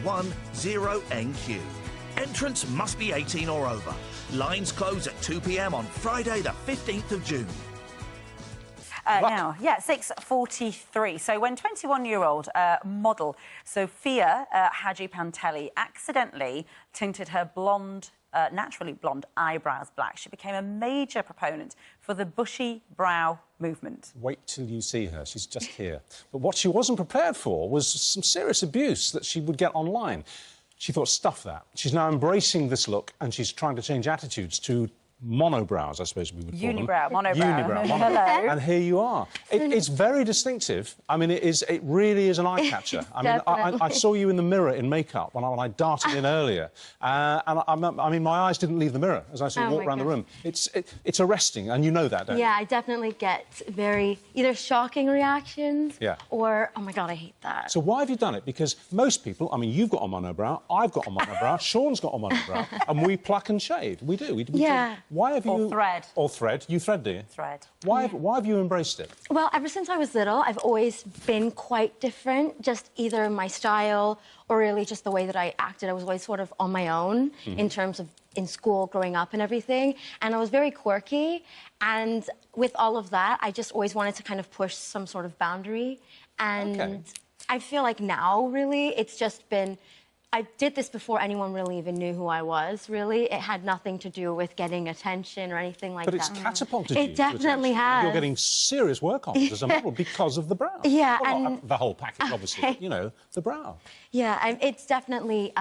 10NQ. Entrance must be 18 or over. Lines close at 2 p.m. on Friday, the 15th of June. Now, 6:43. So when 21-year-old model Sophia Hadjipanteli accidentally tinted her blonde, naturally blonde eyebrows black, she became a major proponent for the bushy brow movement. Wait till you see her. She's just here. But what she wasn't prepared for was some serious abuse that she would get online. She thought, stuff that. She's now embracing this look and she's trying to change attitudes to monobrows, I suppose we would call Unibrow, them. monobrow. Unibrow. Hello. And here you are. It's very distinctive. I mean, it really is an eye-catcher. I mean, I saw you in the mirror in makeup when I darted in earlier. And I mean, my eyes didn't leave the mirror as I sort of walked around the room. It's arresting, and you know that, don't you? Yeah, I definitely get very either shocking reactions or, oh, my God, I hate that. So why have you done it? Because most people, I mean, you've got a monobrow, I've got a monobrow, Sean's got a monobrow, and we pluck and shave. We do. We yeah. Why have you... Or thread. Or thread. You thread, do you? Thread. Why have you embraced it? Well, ever since I was little, I've always been quite different, just either my style or really just the way that I acted. I was always sort of on my own in terms of in school, growing up and everything. And I was very quirky. And with all of that, I just always wanted to kind of push some sort of boundary. And I feel like now, really, it's just been... I did this before anyone really even knew who I was, really. It had nothing to do with getting attention or anything like that. But it's catapulted you. It definitely has. You're getting serious work offers as a model because of the brow. Yeah, well, and... the whole package, obviously, but, you know, the brow. Yeah, and it's definitely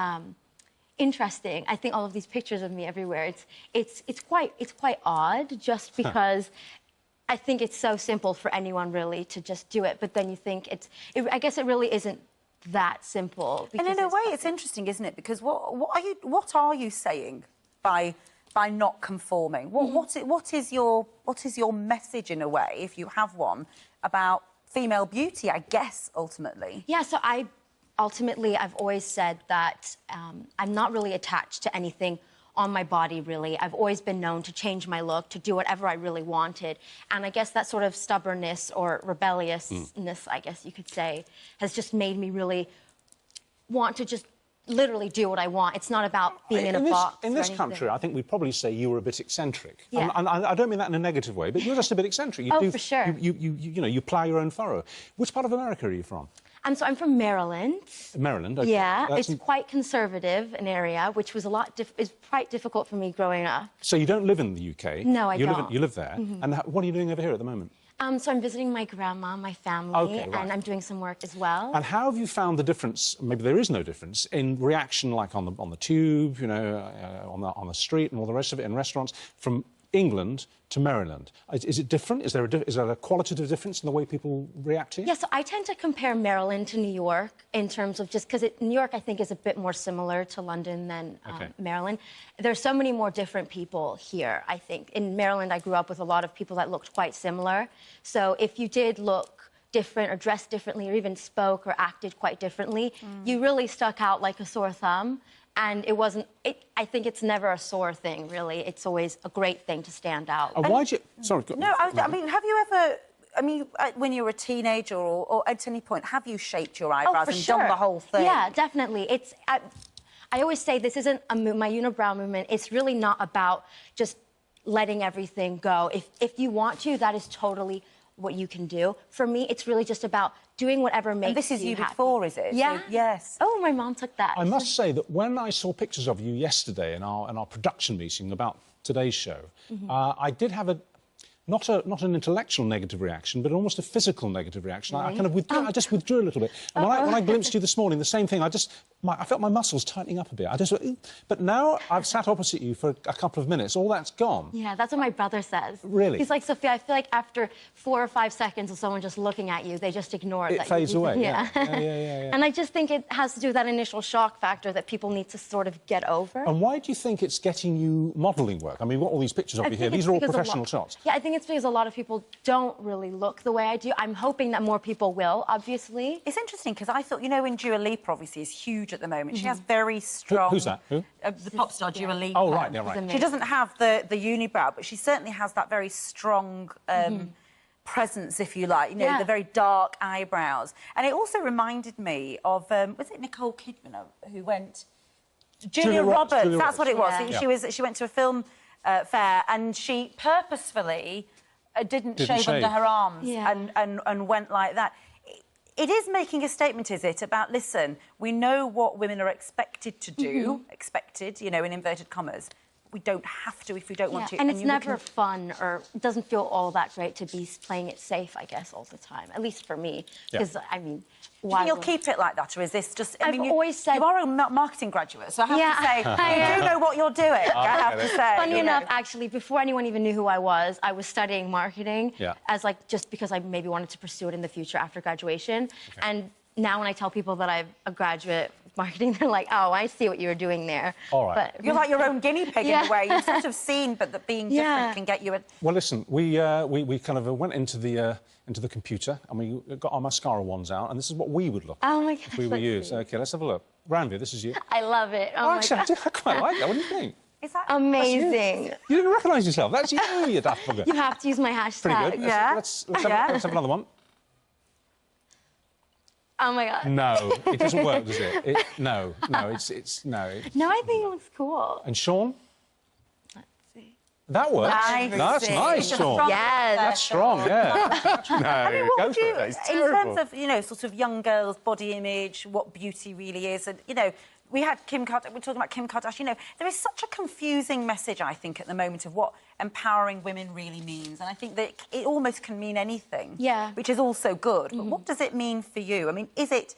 interesting. I think all of these pictures of me everywhere, it's quite odd just because... I think it's so simple for anyone, really, to just do it. But then you think I guess it really isn't that simple. And in a way, it's interesting, isn't it? Because what are you saying by not conforming? What is your message, in a way, if you have one, about female beauty? I guess ultimately. Yeah. So I've always said that I'm not really attached to anything on my body, really. I've always been known to change my look, to do whatever I really wanted. And I guess that sort of stubbornness or rebelliousness, I guess you could say, has just made me really want to just literally do what I want. It's not about being in a box. In this country, I think we'd probably say you were a bit eccentric. Yeah. And I don't mean that in a negative way, but you're just a bit eccentric. For sure. You know, you plough your own furrow. Which part of America are you from? So I'm from Maryland. Maryland, okay. Yeah, it's quite conservative, an area, which was is quite difficult for me growing up. So you don't live in the UK? No, I don't. You live there. And what are you doing over here at the moment? So I'm visiting my grandma, my family, and I'm doing some work as well. And how have you found the difference, maybe there is no difference, in reaction, like on the tube, you know, on the street and all the rest of it, in restaurants, from England to Maryland? Is it different? Is there a qualitative difference in the way people react to you? Yeah, so I tend to compare Maryland to New York in terms of just because New York, I think, is a bit more similar to London than Maryland. There's so many more different people here, I think. In Maryland, I grew up with a lot of people that looked quite similar. So if you did look different or dressed differently or even spoke or acted quite differently, you really stuck out like a sore thumb. And it wasn't... I think it's never a sore thing, really. It's always a great thing to stand out. And why'd you... Sorry. No, I mean, have you ever... I mean, when you were a teenager or at any point, have you shaped your eyebrows and done the whole thing? Yeah, definitely. I always say this isn't my unibrow movement. It's really not about just letting everything go. If you want to, that is totally what you can do. For me, it's really just about doing whatever makes you happy. And this is you before, is it? Yeah. So, yes. Oh, my mom took that. I must say that when I saw pictures of you yesterday in our production meeting about today's show, I did have not an intellectual negative reaction, but almost a physical negative reaction. Really? I kind of withdrew. I just withdrew a little bit. And when I glimpsed you this morning, the same thing. I felt my muscles tightening up a bit. But now I've sat opposite you for a couple of minutes. All that's gone. Yeah, that's what my brother says. Really? He's like, Sophia, I feel like after 4 or 5 seconds of someone just looking at you, they just ignore it. It fades away. Yeah. Yeah. And I just think it has to do with that initial shock factor that people need to sort of get over. And why do you think it's getting you modelling work? I mean, we've got all these pictures of you here. These are all professional shots. Yeah, I think it's because a lot of people don't really look the way I do. I'm hoping that more people will, obviously. It's interesting because I thought, you know, when Dua Lipa obviously is huge at the moment, she has very strong... Who's that? Who? The pop star Dua Lipa. Oh, right, yeah, right. She doesn't have the unibrow, but she certainly has that very strong presence, if you like, you know, the very dark eyebrows. And it also reminded me of, was it Nicole Kidman who went... Julia Roberts, that's what it was. Yeah. She went to a film fair and she purposefully didn't shave under her arms and went like that. It is making a statement, is it, about, listen, we know what women are expected to do, expected, you know, in inverted commas. We don't have to if we don't want to. And it's never fun, or it doesn't feel all that great to be playing it safe, I guess, all the time. At least for me. Because, I mean, why... Do you think you'll keep it like that, or is this just... I mean, always said... You are a marketing graduate, so I have to say, you do know what you're doing, I have to say. Funny enough, actually, before anyone even knew who I was studying marketing as, like, just because I maybe wanted to pursue it in the future after graduation. And now when I tell people that I'm a graduate marketing, they're like, oh, I see what you were doing there. All right. But you're like your own guinea pig in a way. You've sort of seen, but that being different can get you a... Well, listen, we kind of went into the computer and we got our mascara wands out, and this is what we would look like like if we were you. So, OK, let's have a look. Ranvir, this is you. I love it. Oh, actually, I quite like that. What do you think? Is that amazing? You didn't recognise yourself. That's you, you daft bugger. You have to use my hashtag. Pretty good. Let's have another one. Oh my God. No, it doesn't work, does it? No, it's no. No, I think it looks cool. And Sean? Let's see. That works. That's nice, Sean. Yes. That's strong, yeah. No, I mean, what would you, in terms of, you know, sort of young girls' body image, what beauty really is, and, you know, we had Kim Kardashian, we're talking about Kim Kardashian, you know, there is such a confusing message, I think, at the moment of what empowering women really means. And I think that it almost can mean anything, which is also good. But what does it mean for you? I mean, is it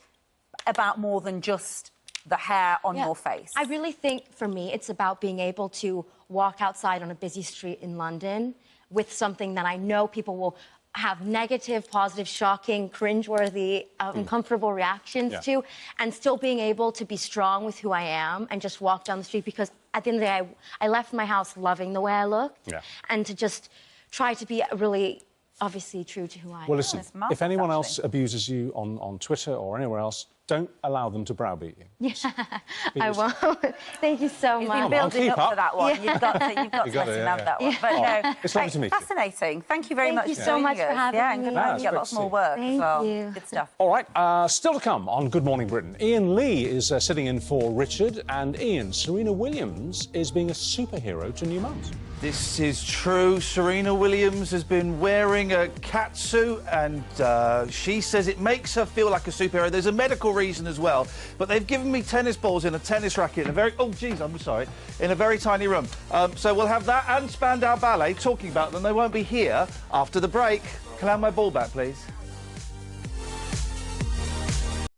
about more than just the hair on your face? I really think, for me, it's about being able to walk outside on a busy street in London with something that I know people will have negative, positive, shocking, cringeworthy, uncomfortable reactions to, and still being able to be strong with who I am and just walk down the street, because at the end of the day, I left my house loving the way I look, and to just try to be really, obviously, true to who I am. Well, listen, if anyone else abuses you on Twitter or anywhere else, don't allow them to browbeat you. I won't. Thank you so much. You've been building up to that one. You've got to let him have that one. But no, it's lovely to meet you. Fascinating. Thank you very much. Thank you so much for having me. And good luck. You get lots more work. Thank you. Good stuff. All right, still to come on Good Morning Britain. Ian Lee is sitting in for Richard, and Ian, Serena Williams is being a superhero to new mums. This is true. Serena Williams has been wearing a catsuit, and she says it makes her feel like a superhero. There's a medical reason as well, but they've given me tennis balls in a tennis racket in a very... Oh, geez, I'm sorry. In a very tiny room. So we'll have that and Spandau Ballet talking about them. They won't be here after the break. Can I have my ball back, please?